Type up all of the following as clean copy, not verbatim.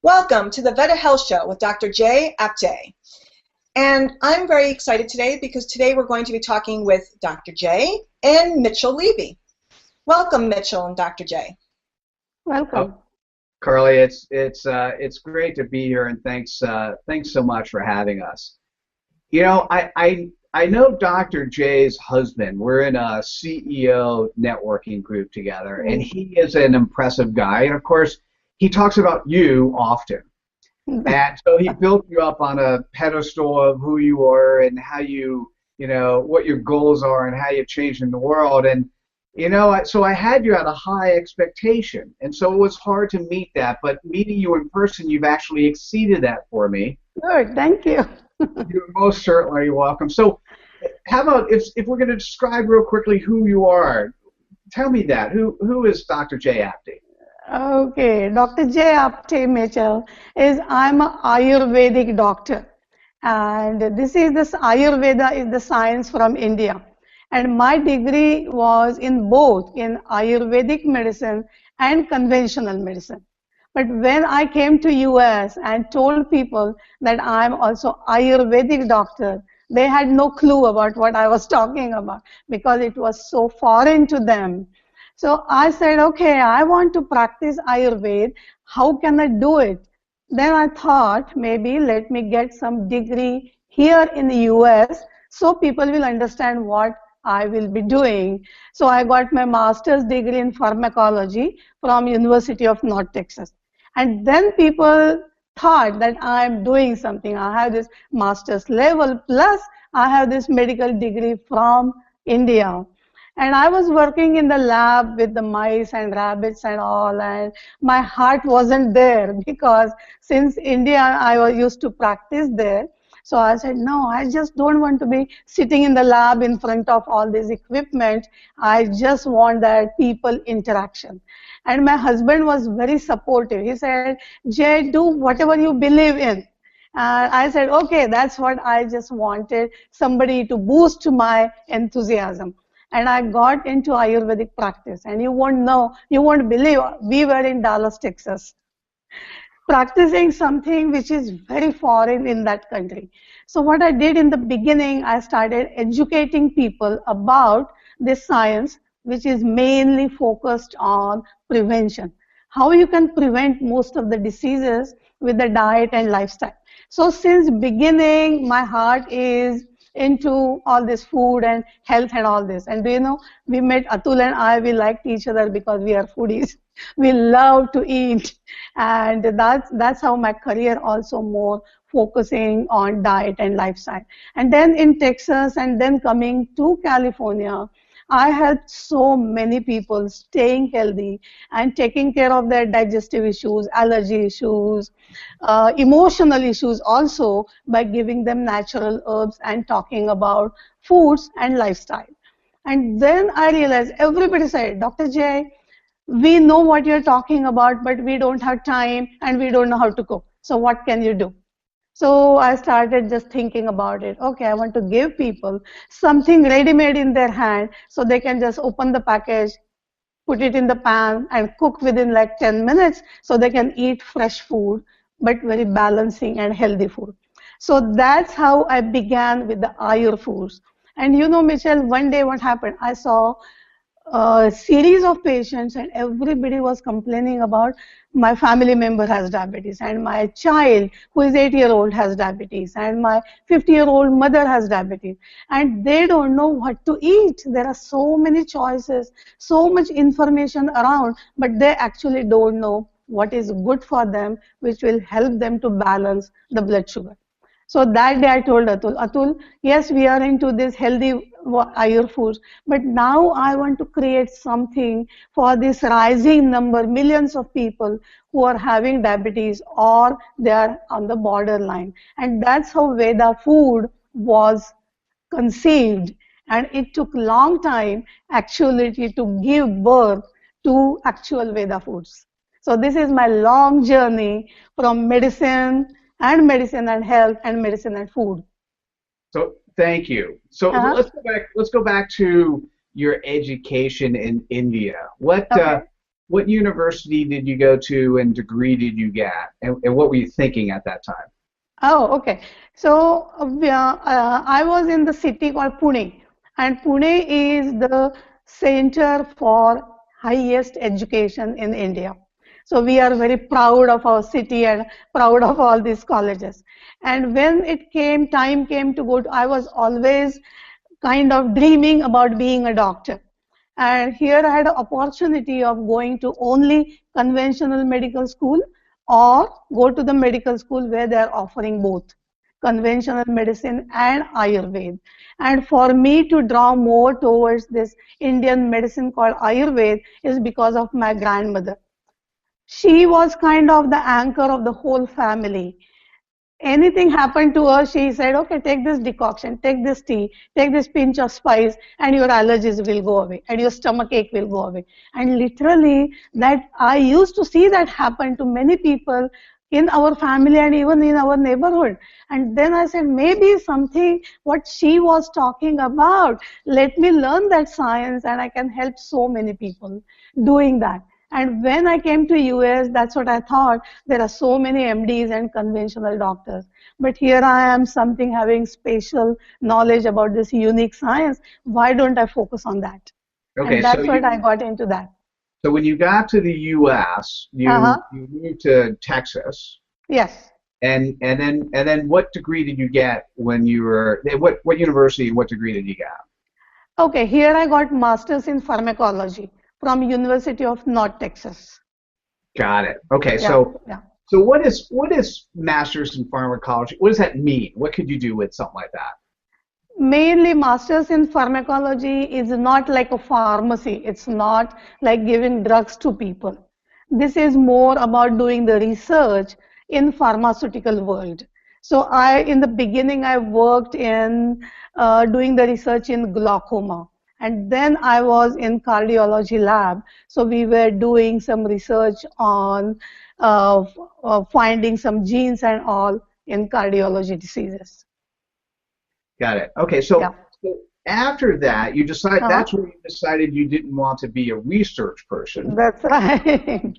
Welcome to the Veda Health Show with Dr. J. Apte. And I'm very excited today because today we're going to be talking with Dr. J. and Mitchell Levy. Welcome, Mitchell and Dr. J. Welcome. Carly, it's great to be here, and thanks so much for having us. You know, I know Dr. J's husband. We're in a CEO networking group together, and he is an impressive guy. And of course, he talks about you often. And so he built you up on a pedestal of who you are and how what your goals are and how you're changing the world. And so I had you at a high expectation, and so it was hard to meet that. But meeting you in person, you've actually exceeded that for me. Good, thank you. You're most certainly welcome. So, how about if we're going to describe real quickly who you are? Tell me that. Who is Dr. J. Apte? Okay, Dr. J. Apte Mitchell I'm an Ayurvedic doctor, and Ayurveda is the science from India. And my degree was in both in Ayurvedic medicine and conventional medicine. But when I came to US and told people that I'm also Ayurvedic doctor, they had no clue about what I was talking about because it was so foreign to them. So I said, okay, I want to practice Ayurveda. How can I do it? Then I thought maybe let me get some degree here in the US so people will understand what I will be doing. So I got my master's degree in pharmacology from University of North Texas. And then people thought that I'm doing something. I have this master's level plus I have this medical degree from India. And I was working in the lab with the mice and rabbits and all, and my heart wasn't there because since India I used to practice there. So I said, no, I just don't want to be sitting in the lab in front of all this equipment. I just want that people interaction. And my husband was very supportive. He said, Jay, do whatever you believe in. And I said, okay, that's what I just wanted, somebody to boost my enthusiasm. And I got into Ayurvedic practice. And you won't believe, we were in Dallas, Texas, practicing something which is very foreign in that country. So what I did in the beginning, I started educating people about this science, which is mainly focused on prevention. How you can prevent most of the diseases with the diet and lifestyle. So since beginning, my heart is into all this food and health and all this. And do you know, we met Atul and I, we liked each other because we are foodies. We love to eat, and that's how my career also more focusing on diet and lifestyle. And then in Texas and then coming to California, I helped so many people staying healthy and taking care of their digestive issues, allergy issues, emotional issues also by giving them natural herbs and talking about foods and lifestyle. And then I realized everybody said, Dr. J, we know what you're talking about, but we don't have time and we don't know how to cook. So what can you do? So I started just thinking about it. Okay, I want to give people something ready-made in their hand so they can just open the package, put it in the pan and cook within like 10 minutes so they can eat fresh food, but very balancing and healthy food. So that's how I began with the Ayur foods. And you know, Michelle, one day what happened? I saw a series of patients and everybody was complaining about my family member has diabetes and my child who is 8-year-old has diabetes and my 50-year-old mother has diabetes, and they don't know what to eat. There are so many choices, so much information around, but they actually don't know what is good for them, which will help them to balance the blood sugar. So that day I told Atul, yes, we are into this healthy Ayur foods, but now I want to create something for this rising number, millions of people who are having diabetes or they are on the borderline. And that's how VedaFood was conceived. And it took a long time actually to give birth to actual VedaFoods. So this is my long journey from medicine and health and medicine and food. So thank you. So let's go back to your education in India. what university did you go to and degree did you get? And what were you thinking at that time? Oh, okay. So I was in the city called Pune, and Pune is the center for highest education in India. So we are very proud of our city and proud of all these colleges. And when time came to go to, I was always kind of dreaming about being a doctor. And here I had an opportunity of going to only conventional medical school or go to the medical school where they are offering both conventional medicine and Ayurveda. And for me to draw more towards this Indian medicine called Ayurveda is because of my grandmother. She was kind of the anchor of the whole family. Anything happened to her, she said, okay, take this decoction, take this tea, take this pinch of spice, and your allergies will go away, and your stomach ache will go away. And literally, that I used to see that happen to many people in our family and even in our neighborhood. And then I said, maybe something what she was talking about, let me learn that science and I can help so many people doing that. And when I came to US, that's what I thought. There are so many MDs and conventional doctors. But here I am, something having spatial knowledge about this unique science. Why don't I focus on that? Okay, And that's what I got into that. So when you got to the US, you moved to Texas. Yes. And then what degree did you get when you were what university and what degree did you get? Okay, here I got masters in pharmacology from University of North Texas. Got it. Okay, Yeah, so what is masters in pharmacology? What does that mean? What could you do with something like that? Mainly masters in pharmacology is not like a pharmacy. It's not like giving drugs to people. This is more about doing the research in pharmaceutical world. So in the beginning, I worked in doing the research in glaucoma. And then I was in cardiology lab. So we were doing some research on finding some genes and all in cardiology diseases. Got it. Okay, so after that, you decide that's when you decided you didn't want to be a research person. That's right.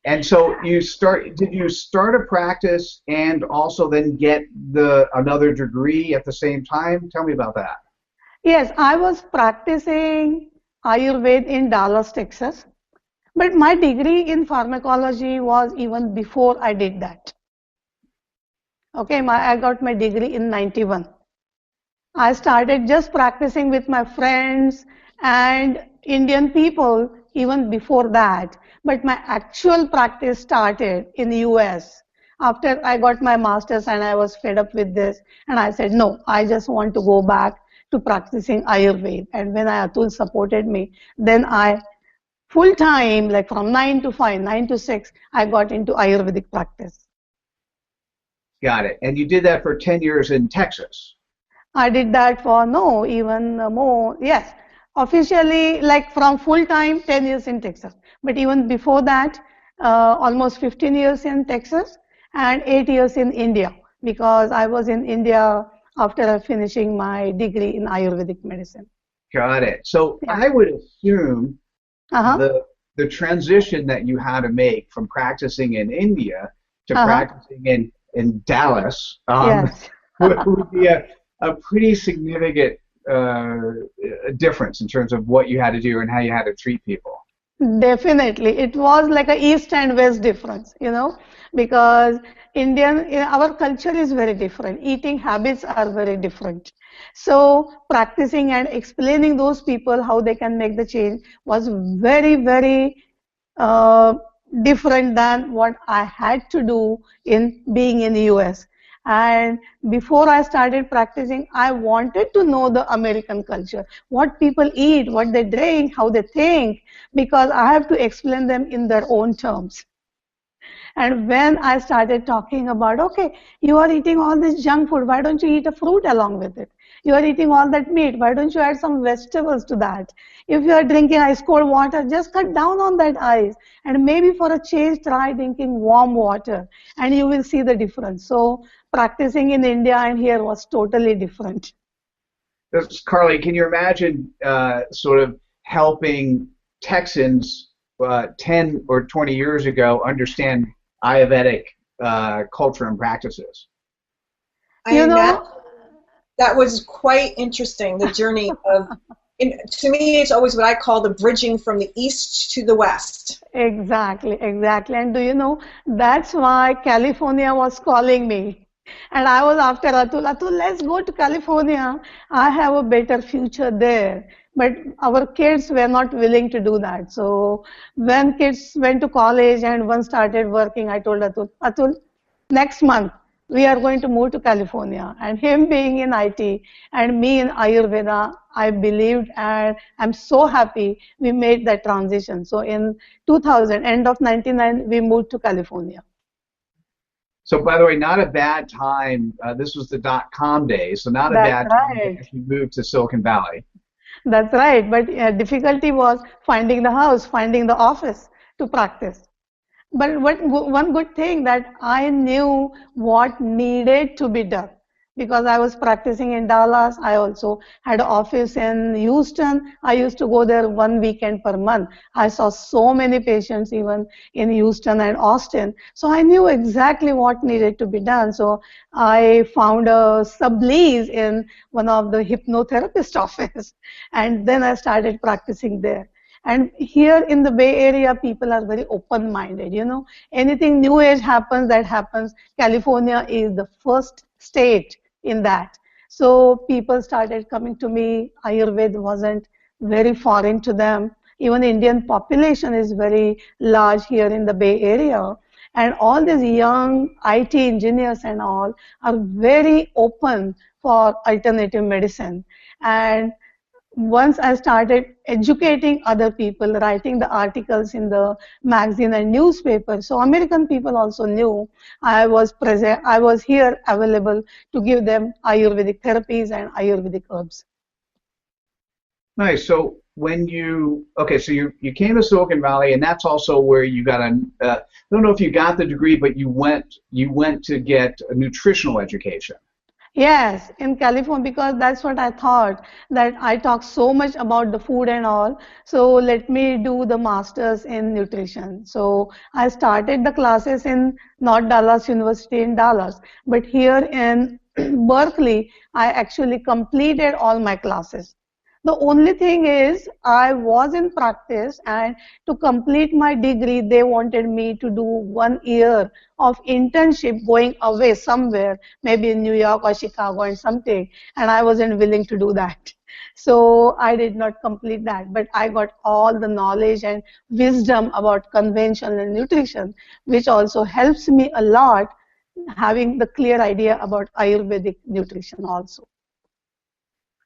And so did you start a practice and also then get another degree at the same time? Tell me about that. Yes, I was practicing Ayurveda in Dallas, Texas. But my degree in pharmacology was even before I did that. Okay, I got my degree in 91. I started just practicing with my friends and Indian people even before that. But my actual practice started in the US after I got my master's and I was fed up with this. And I said, no, I just want to go back to practicing Ayurveda. And when Atul supported me, then I full time, like from 9 to 5, 9 to 6, I got into Ayurvedic practice. Got it. And you did that for 10 years in Texas. I did that for, even more, yes. Officially, like from full time, 10 years in Texas. But even before that, almost 15 years in Texas and 8 years in India, because I was in India after finishing my degree in Ayurvedic medicine. Got it. So I would assume the transition that you had to make from practicing in India to practicing in Dallas would be a pretty significant difference in terms of what you had to do and how you had to treat people. Definitely. It was like a east and west difference, because our culture is very different. Eating habits are very different. So practicing and explaining those people how they can make the change was very, very different than what I had to do in being in the US. And before I started practicing, I wanted to know the American culture, what people eat, what they drink, how they think, because I have to explain them in their own terms. And when I started talking about, okay, you are eating all this junk food, why don't you eat a fruit along with it? You are eating all that meat, why don't you add some vegetables to that? If you are drinking ice cold water, just cut down on that ice. And maybe for a change, try drinking warm water, and you will see the difference. So practicing in India and here was totally different. Carly, can you imagine sort of helping Texans 10 or 20 years ago understand Ayurvedic culture and practices? You know, That was quite interesting, the journey of, to me, it's always what I call the bridging from the east to the west. exactly, exactly. And do you know, that's why California was calling me. And I was after Atul, Atul, let's go to California. I have a better future there. But our kids were not willing to do that. So when kids went to college and one started working, I told Atul, Atul, next month we are going to move to California. And him being in IT and me in Ayurveda, I believed and I'm so happy we made that transition. So in 2000, end of 99, we moved to California. So, by the way, not a bad time. This was the .com days, so not a That's bad time right. if you moved to Silicon Valley. That's right. But difficulty was finding the house, finding the office to practice. But one good thing that I knew what needed to be done because I was practicing in Dallas. I also had an office in Houston. I used to go there one weekend per month. I saw so many patients even in Houston and Austin. So I knew exactly what needed to be done. So I found a sublease in one of the hypnotherapist office, and then I started practicing there. And here in the Bay Area, people are very open-minded. You know, anything new age happens, that happens. California is the first state in that. So people started coming to me. Ayurveda wasn't very foreign to them. Even Indian population is very large here in the Bay Area. And all these young IT engineers and all are very open for alternative medicine. And once I started educating other people, writing the articles in the magazine and newspaper, so American people also knew I was present, I was here available to give them Ayurvedic therapies and Ayurvedic herbs. Nice. So so you came to Silicon Valley, and that's also where you got I don't know if you got the degree, but you went to get a nutritional education. Yes, in California, because that's what I thought, that I talk so much about the food and all. So let me do the masters in nutrition. So I started the classes in not Dallas University in Dallas, but here in Berkeley, I actually completed all my classes. The only thing is I was in practice, and to complete my degree, they wanted me to do 1 year of internship going away somewhere, maybe in New York or Chicago and something, and I wasn't willing to do that. So I did not complete that, but I got all the knowledge and wisdom about conventional nutrition, which also helps me a lot having the clear idea about Ayurvedic nutrition also.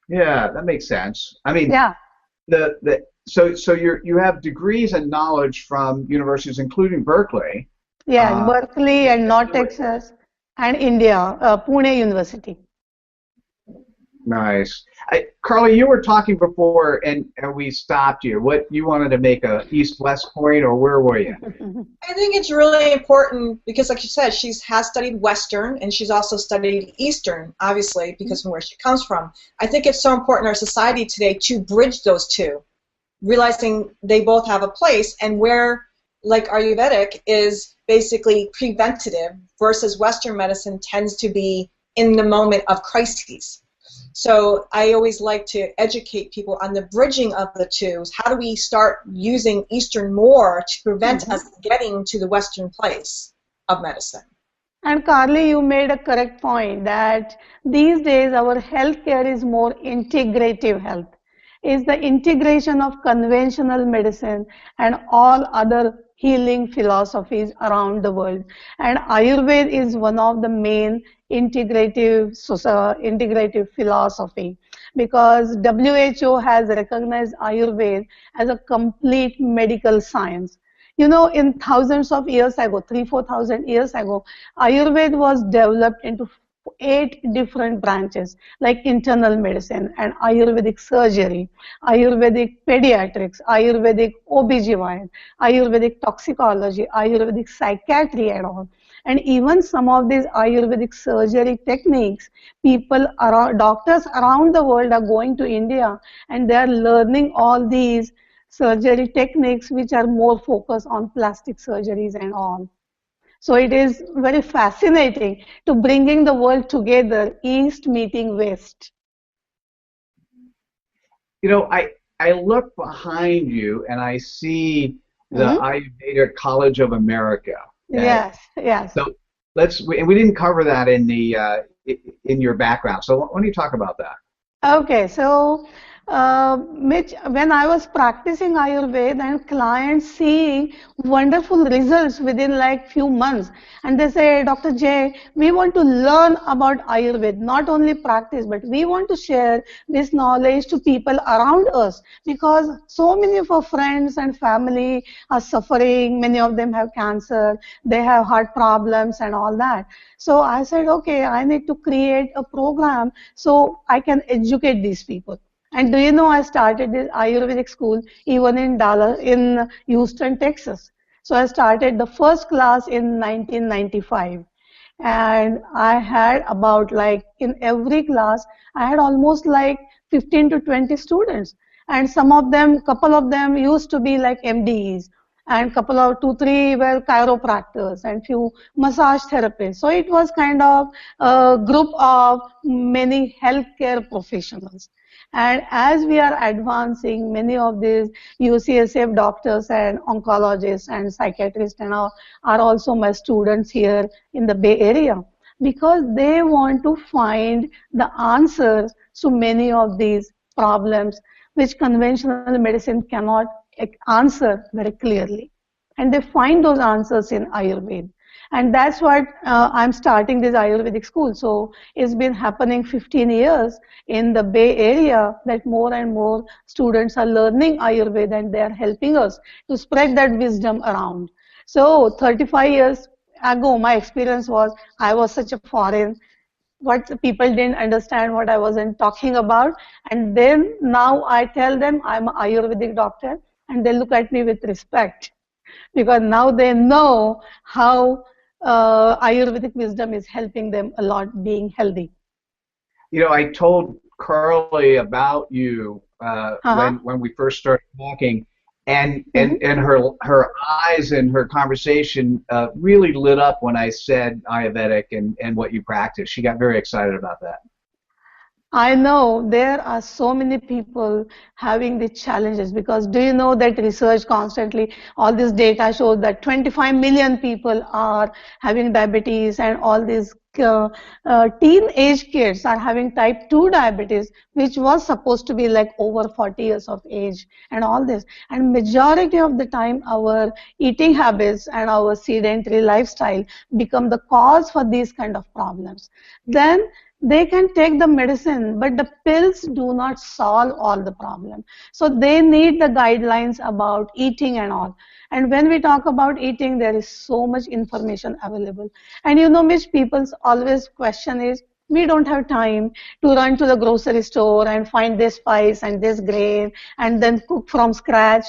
Yeah, that makes sense. I mean, Yeah. So you have degrees and knowledge from universities, including Berkeley. Yes, Berkeley and North Texas and India, Pune University. Nice. Carly, you were talking before, and we stopped you. What, you wanted to make a east-west point, or where were you? I think it's really important because, like you said, she has studied Western and she's also studied Eastern, obviously, because from where she comes from. I think it's so important in our society today to bridge those two, realizing they both have a place, and where, like Ayurvedic, is basically preventative versus Western medicine tends to be in the moment of crises. So I always like to educate people on the bridging of the two. How do we start using Eastern more to prevent us getting to the Western place of medicine? And Carly, you made a correct point that these days our healthcare is more integrative health. Is the integration of conventional medicine and all other healing philosophies around the world. And Ayurveda is one of the main integrative philosophy, because WHO has recognized Ayurveda as a complete medical science. You know, in thousands of years ago, 3,000-4,000 years ago, Ayurveda was developed into 8 different branches, like internal medicine and Ayurvedic surgery, Ayurvedic pediatrics, Ayurvedic OBGYN, Ayurvedic toxicology, Ayurvedic psychiatry and all. And even some of these Ayurvedic surgery techniques, doctors around the world are going to India and they are learning all these surgery techniques which are more focused on plastic surgeries and all. So it is very fascinating to bringing the world together, East meeting West. You know, I look behind you and I see the Hmm. Ayurveda College of America. Okay? Yes, yes. So and we didn't cover that in the in your background. So why don't you talk about that? Okay, so Mitch, when I was practicing Ayurveda and clients seeing wonderful results within like few months, and they say, Dr. J, we want to learn about Ayurveda, not only practice, but we want to share this knowledge to people around us because so many of our friends and family are suffering. Many of them have cancer, they have heart problems and all that. So I said, okay, I need to create a program so I can educate these people. And do you know I started this Ayurvedic school even in Dallas, in Houston, Texas. So I started the first class in 1995. And I had about like in every class, I had almost like 15 to 20 students. And some of them, couple of them used to be like MDs and couple of two, three were chiropractors and few massage therapists. So it was kind of a group of many healthcare professionals. And as we are advancing, many of these UCSF doctors and oncologists and psychiatrists and all are also my students here in the Bay Area because they want to find the answers to many of these problems which conventional medicine cannot answer very clearly. And they find those answers in Ayurveda. And that's what I'm starting this Ayurvedic school. So it's been happening 15 years in the Bay Area that more and more students are learning Ayurveda and they are helping us to spread that wisdom around. So 35 years ago, my experience was I was such a foreign, what people didn't understand what I wasn't talking about. And then now I tell them I'm an Ayurvedic doctor and they look at me with respect because now they know how Ayurvedic wisdom is helping them a lot being healthy. You know, I told Carly about you Uh-huh. when we first started talking, and Mhm. her eyes and her conversation really lit up when I said Ayurvedic and what you practice. She got very excited about that. I know there are so many people having the challenges because do you know that research constantly, all this data shows that 25 million people are having diabetes and all these teenage kids are having type 2 diabetes, which was supposed to be like over 40 years of age and all this. And majority of the time our eating habits and our sedentary lifestyle become the cause for these kind of problems. Then they can take the medicine, but the pills do not solve all the problem. So they need the guidelines about eating and all. And when we talk about eating, there is so much information available. And you know, which people's always question is, we don't have time to run to the grocery store and find this spice and this grain and then cook from scratch.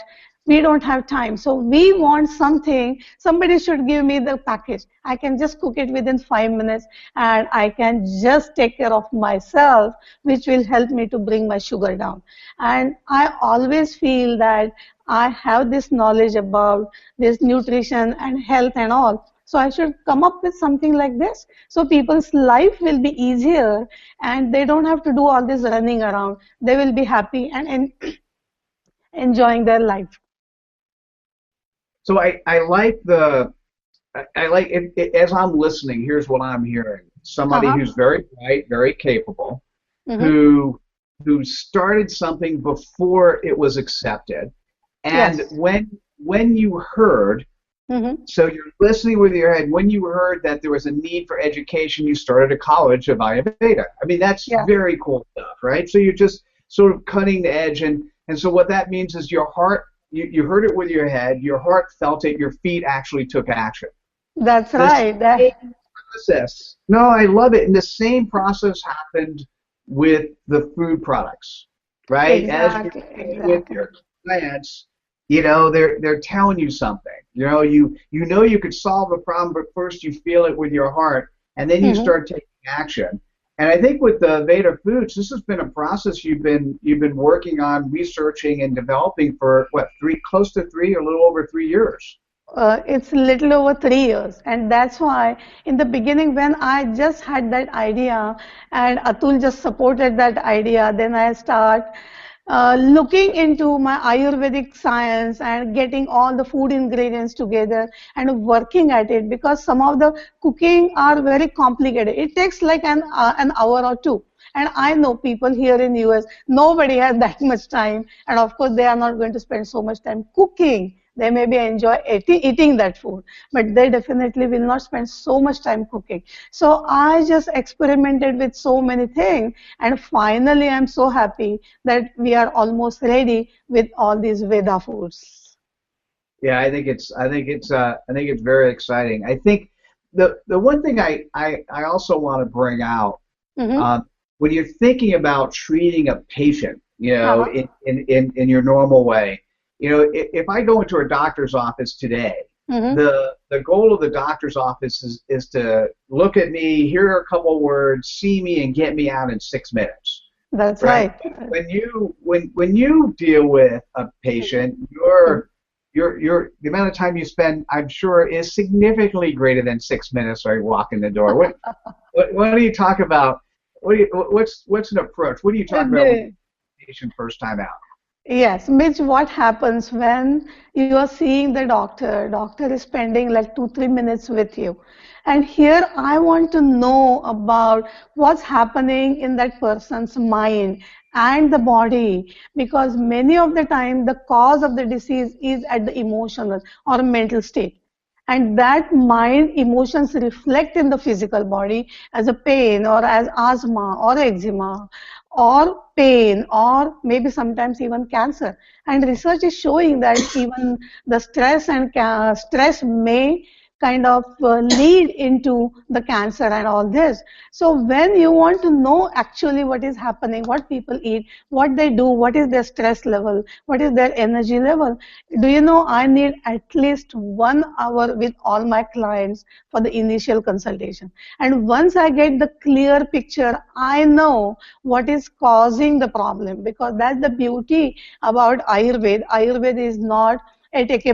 We don't have time. So we want something, somebody should give me the package. I can just cook it within 5 minutes and I can just take care of myself, which will help me to bring my sugar down. And I always feel that I have this knowledge about this nutrition and health and all. So I should come up with something like this. So people's life will be easier and they don't have to do all this running around. They will be happy and enjoying their life. So I like I like as I'm listening. Here's what I'm hearing: somebody Uh-huh. who's very bright, very capable, Mm-hmm. who started something before it was accepted, and Yes. when you heard, Mm-hmm. so you're listening with your head. When you heard that there was a need for education, you started a college of Ayurveda. I mean, that's Yes. very cool stuff, right? So you're just sort of cutting the edge, and so what that means is your heart. You heard it with your head, your heart felt it, your feet actually took action. That's The right. That, same process. No, I love it. And the same process happened with the food products, right? As you're exactly. eating with Exactly. your clients, you know, they're telling you something. You know, you know you could solve a problem, but first you feel it with your heart, and then you Mm-hmm. start taking action. And I think with the VedaFoods, this has been a process you've been working on, researching and developing for what, close to 3, or a little over 3 years. It's little over 3 years, and that's why in the beginning when I just had that idea and Atul just supported that idea, then I start looking into my Ayurvedic science and getting all the food ingredients together and working at it, because some of the cooking are very complicated. It takes like an hour or two. And I know people here in US, nobody has that much time. And of course, they are not going to spend so much time cooking. They maybe enjoy eating that food, but they definitely will not spend so much time cooking. So I just experimented with so many things, and finally I'm so happy that we are almost ready with all these Veda foods. Yeah, I think it's very exciting. I think the one thing I also want to bring out, Mm-hmm. when you're thinking about treating a patient, Uh-huh. in your normal way, if I go into a doctor's office today, Mm-hmm. the goal of the doctor's office is to look at me, hear a couple words, see me, and get me out in 6 minutes. That's Right? right. When you deal with a patient, your the amount of time you spend, I'm sure, is significantly greater than 6 minutes or you walk in the door. What do you talk about? What's an approach? What do you talk about when The- the patient first time out? Yes, Mitch, what happens when you are seeing the doctor? Doctor is spending like 2, 3 minutes with you. And here I want to know about what's happening in that person's mind and the body, because many of the time the cause of the disease is at the emotional or mental state. And that mind emotions reflect in the physical body as a pain or as asthma or eczema or pain or maybe sometimes even cancer. And research is showing that even the stress and stress may kind of lead into the cancer and all this. So when you want to know actually what is happening, what people eat, what they do, what is their stress level, what is their energy level, do you know I need at least 1 hour with all my clients for the initial consultation. And once I get the clear picture, I know what is causing the problem, because that's the beauty about Ayurveda. Ayurveda is not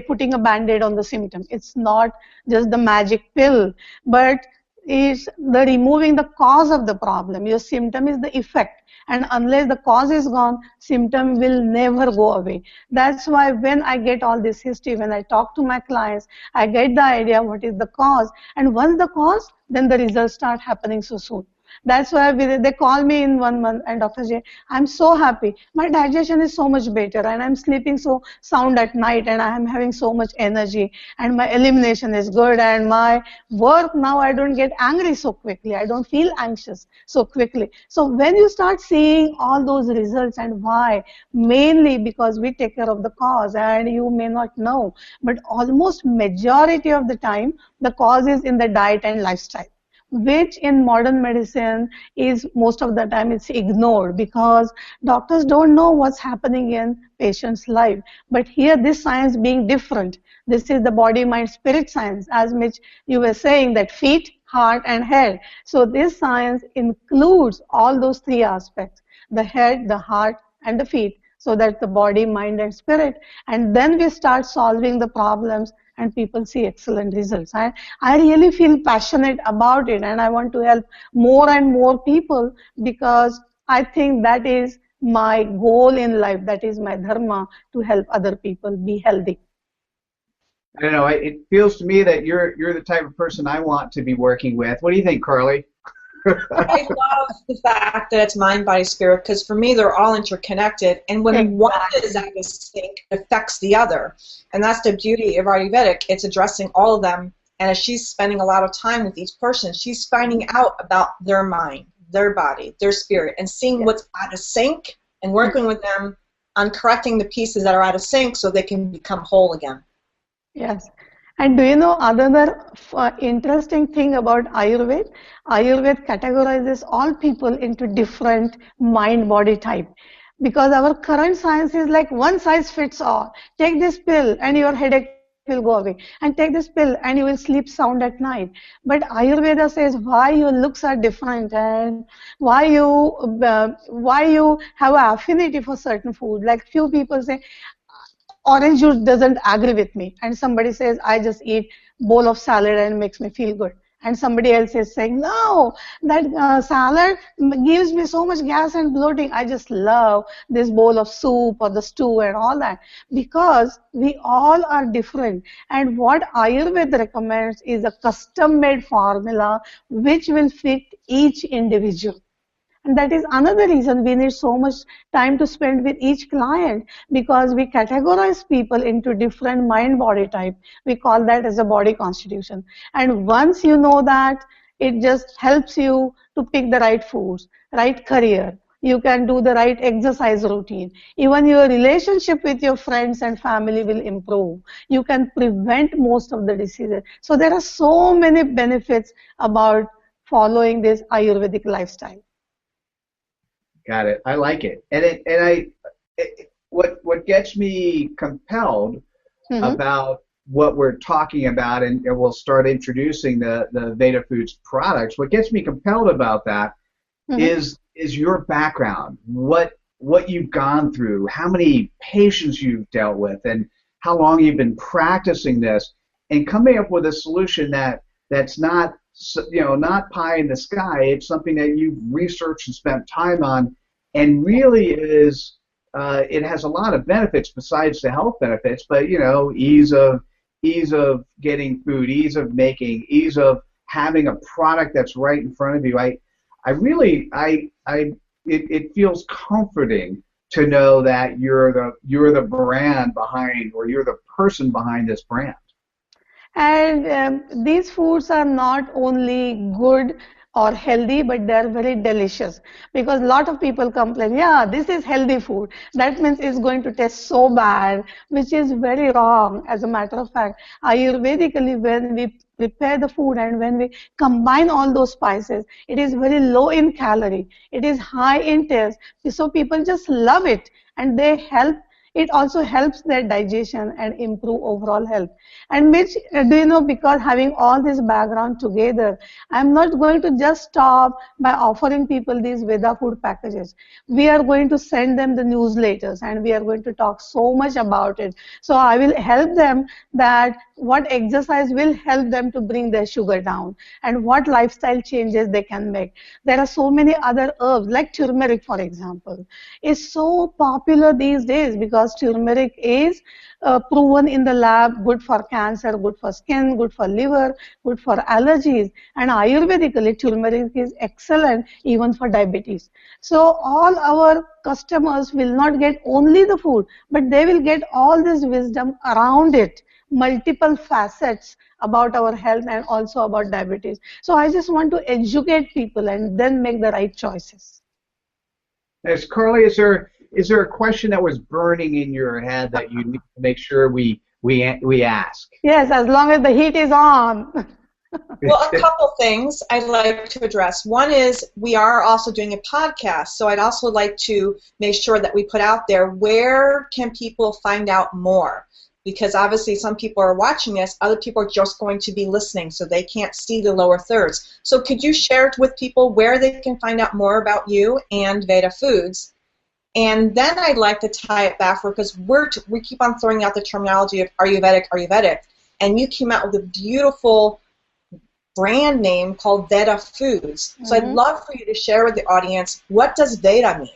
putting a band-aid on the symptom. It's not just the magic pill, but is the removing the cause of the problem. Your symptom is the effect, and unless the cause is gone, symptom will never go away. That's why when I get all this history, when I talk to my clients, I get the idea what is the cause, and once the cause, then the results start happening so soon. That's why they call me in 1 month and Dr. J, I'm so happy. My digestion is so much better and I'm sleeping so sound at night and I am having so much energy and my elimination is good and my work now I don't get angry so quickly. I don't feel anxious so quickly. So when you start seeing all those results, and why? Mainly because we take care of the cause, and you may not know, but almost majority of the time the cause is in the diet and lifestyle, which in modern medicine is most of the time it's ignored because doctors don't know what's happening in patient's life. But here this science being different, this is the body mind spirit science, as Mitch you were saying, that feet, heart and head. So this science includes all those three aspects, the head, the heart and the feet, so that the body, mind and spirit, and then we start solving the problems and people see excellent results. I really feel passionate about it and I want to help more and more people, because I think that is my goal in life, that is my dharma, to help other people be healthy. I don't know. It feels to me that you're the type of person I want to be working with. What do you think, Carly? I love the fact that it's mind, body, spirit, because for me they're all interconnected, and when one is out of sync, it affects the other. And that's the beauty of Ayurvedic. It's addressing all of them, and as she's spending a lot of time with each person, she's finding out about their mind, their body, their spirit, and seeing what's out of sync and working with them on correcting the pieces that are out of sync so they can become whole again. Yes. And do you know another interesting thing about Ayurveda? Ayurveda categorizes all people into different mind-body type. Because our current science is like one size fits all. Take this pill and your headache will go away. will go away. And take this pill and you will sleep sound at night. But Ayurveda says why your looks are different and why you have an affinity for certain food. Like few people say orange juice doesn't agree with me, and somebody says I just eat bowl of salad and it makes me feel good, and somebody else is saying no, that salad gives me so much gas and bloating, I just love this bowl of soup or the stew and all that. Because we all are different, and what Ayurveda recommends is a custom made formula which will fit each individual. And that is another reason we need so much time to spend with each client, because we categorize people into different mind body type. We call that as a body constitution. And once you know that, it just helps you to pick the right foods, right career. You can do the right exercise routine. Even your relationship with your friends and family will improve. You can prevent most of the diseases. So there are so many benefits about following this Ayurvedic lifestyle. Got it. I like it. What gets me compelled about what we're talking about, and we'll start introducing the VedaFoods products. What gets me compelled about that is your background, what you've gone through, how many patients you've dealt with, and how long you've been practicing this, and coming up with a solution that's not not pie in the sky. It's something that you've researched and spent time on, and really is it has a lot of benefits besides the health benefits. But ease of getting food, ease of making, ease of having a product that's right in front of you. It feels comforting to know that you're the brand behind, or you're the person behind this brand. And these foods are not only good or healthy, but they are very delicious. Because a lot of people complain, yeah, this is healthy food. That means it's going to taste so bad, which is very wrong. As a matter of fact, Ayurvedically, when we prepare the food and when we combine all those spices, it is very low in calorie. It is high in taste. So people just love it, and they help. It also helps their digestion and improve overall health. And which, do you know, because having all this background together, I'm not going to just stop by offering people these VedaFood packages. We are going to send them the newsletters, and we are going to talk so much about it. So I will help them that what exercise will help them to bring their sugar down, and what lifestyle changes they can make. There are so many other herbs, like turmeric, for example, is so popular these days because turmeric is proven in the lab good for cancer, good for skin, good for liver, good for allergies. And Ayurvedically, turmeric is excellent even for diabetes. So all our customers will not get only the food, but they will get all this wisdom around it, multiple facets about our health and also about diabetes. So I just want to educate people and then make the right choices. Yes, Carly, is there a question that was burning in your head that you need to make sure we ask? Yes, as long as the heat is on. Well, a couple things I'd like to address. One is we are also doing a podcast, so I'd also like to make sure that we put out there, where can people find out more? Because obviously some people are watching this, other people are just going to be listening, so they can't see the lower thirds. So could you share it with people where they can find out more about you and VedaFoods? And then I'd like to tie it back, because we keep on throwing out the terminology of Ayurvedic, and you came out with a beautiful brand name called VedaFoods. So I'd love for you to share with the audience, what does Veda mean?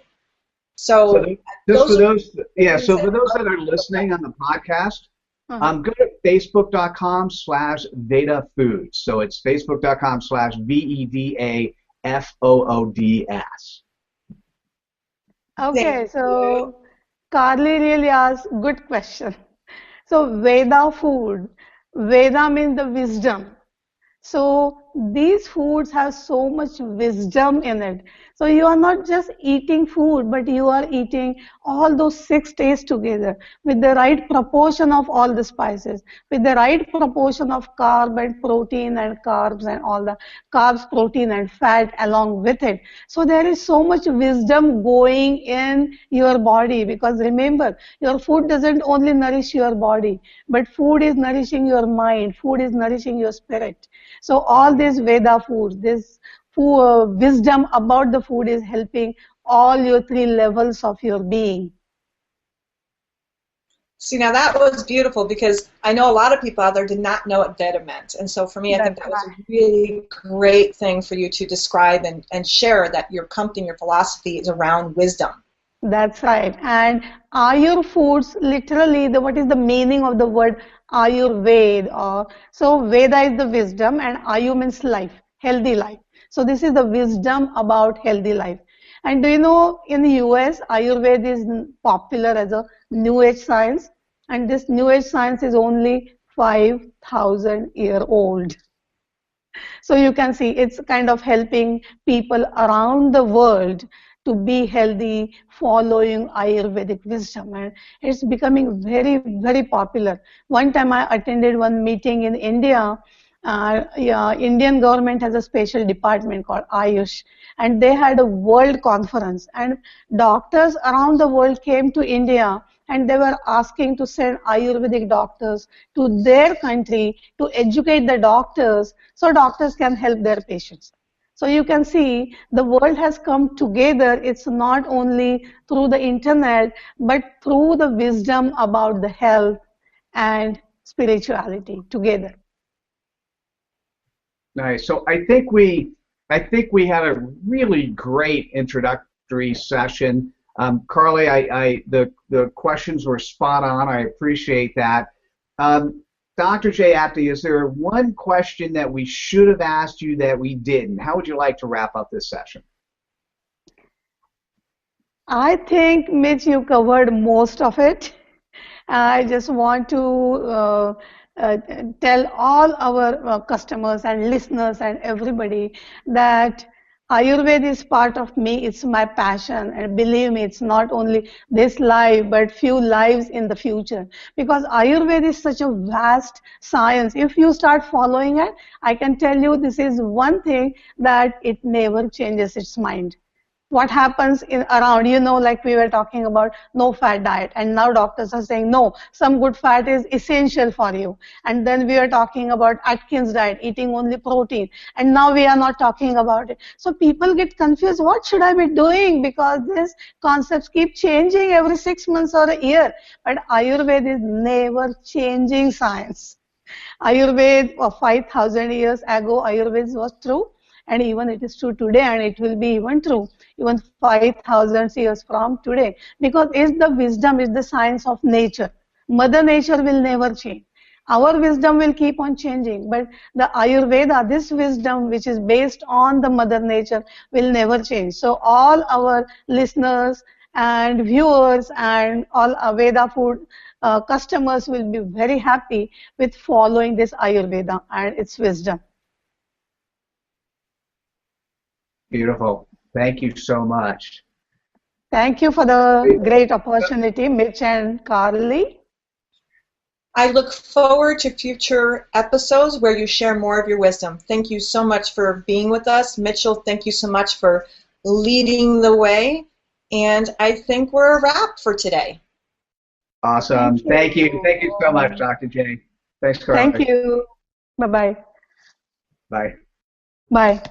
So for those that are listening on the podcast, go to facebook.com/VedaFoods. So it's facebook.com/VedaFoods. Okay, so Carly really asked good question. So Veda food, Veda means the wisdom. So these foods have so much wisdom in it. So you are not just eating food, but you are eating all those six tastes together with the right proportion of all the spices, with the right proportion of carb and protein and carbs and all the carbs, protein and fat along with it. So there is so much wisdom going in your body, because remember, your food doesn't only nourish your body, but food is nourishing your mind, food is nourishing your spirit. So all this Veda food, this wisdom about the food is helping all your three levels of your being. See, now that was beautiful, because I know a lot of people out there did not know what Veda meant. And so for me, I think that was a really great thing for you to describe and share, that your company, your philosophy is around wisdom. That's right. And Ayur foods, literally, what is the meaning of the word Ayurveda? So Veda is the wisdom, and Ayu means life, healthy life. So this is the wisdom about healthy life. And do you know, in the US, Ayurveda is popular as a New Age science, and this New Age science is only 5,000 year old. So you can see it's kind of helping people around the world to be healthy, following Ayurvedic wisdom, and it's becoming very, very popular. One time I attended one meeting in India. Indian government has a special department called Ayush, and they had a world conference, and doctors around the world came to India, and they were asking to send Ayurvedic doctors to their country to educate the doctors so doctors can help their patients. So you can see the world has come together. It's not only through the internet, but through the wisdom about the health and spirituality together. Nice. So I think we had a really great introductory session. Carly, the questions were spot on. I appreciate that. Dr. J. Apte, is there one question that we should have asked you that we didn't? How would you like to wrap up this session? I think, Mitch, you covered most of it. I just want to tell all our customers and listeners and everybody that Ayurveda is part of me. It's my passion, and believe me, it's not only this life but few lives in the future, because Ayurveda is such a vast science. If you start following it, I can tell you this is one thing that it never changes its mind. What happens around, like we were talking about no fat diet, and now doctors are saying no, some good fat is essential for you. And then we are talking about Atkins diet, eating only protein, and now we are not talking about it. So people get confused, what should I be doing, because these concepts keep changing every 6 months or a year. But Ayurveda is never changing science. Ayurveda 5,000 years ago, Ayurveda was true, and even it is true today, and it will be even true even 5,000 years from today, because it's the wisdom, is the science of nature. Mother Nature will never change. Our wisdom will keep on changing, but the Ayurveda, this wisdom which is based on the Mother Nature, will never change. So all our listeners and viewers and all Veda food customers will be very happy with following this Ayurveda and its wisdom. Beautiful. Thank you so much. Thank you for the great opportunity, Mitch and Carly. I look forward to future episodes where you share more of your wisdom. Thank you so much for being with us. Mitchell, thank you so much for leading the way. And I think we're a wrap for today. Awesome. Thank you. Thank you so much, Dr. J. Thanks, Carly. Thank you. Bye-bye. Bye. Bye.